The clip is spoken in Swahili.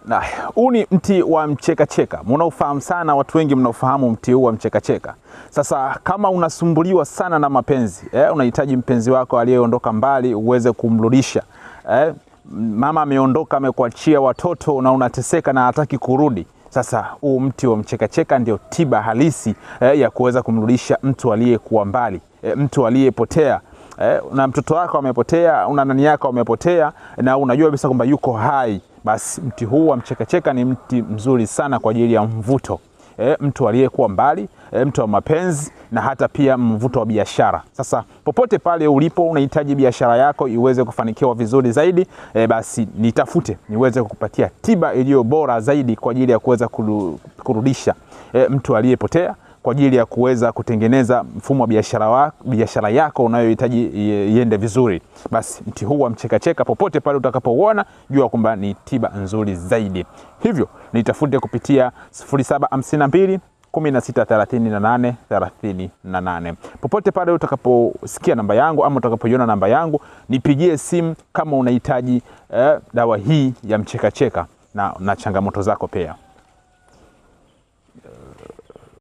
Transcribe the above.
Na huu ni mti wa mchekacheka. Mnaofahamu sana, watu wengi mnaofahamu mti huu wa mchekacheka. Sasa kama unasumbuliwa sana na mapenzi, unahitaji mpenzi wako aliyeondoka mbali uweze kumrudisha. Mama ameondoka, amekuachia watoto na unateseka na hataki kurudi. Sasa huu mti wa mchekacheka ndio tiba halisi ya kuweza kumrudisha mtu aliyekuwa mbali, mtu aliyepotea. Na mtoto wako amepotea, una nani yako amepotea na unajua kabisa kwamba yuko hai. Basi mti huu wa mchekacheka ni mti mzuri sana kwa ajili ya mvuto. Mtu aliyekuwa mbali, mtu wa mapenzi na hata pia mvuto wa biashara. Sasa popote pale ulipo unahitaji biashara yako iweze kufanikiwa vizuri zaidi, basi nitafute niweze kukupatia tiba iliyo bora zaidi kwa ajili ya kuweza kurudisha mtu aliyepotea, kwa ajili ya kuweza kutengeneza mfumo wa biashara yako unayohitaji iende vizuri. Basi mti huu wa mchekacheka popote pale utakapouona, jua kwamba ni tiba nzuri zaidi. Hivyo nitafute kupitia 0752 16 38 38. Popote pale utakaposikia namba yangu ama utakapoiona namba yangu, nipigie simu kama unahitaji dawa hii ya mchekacheka na changamoto zako pia.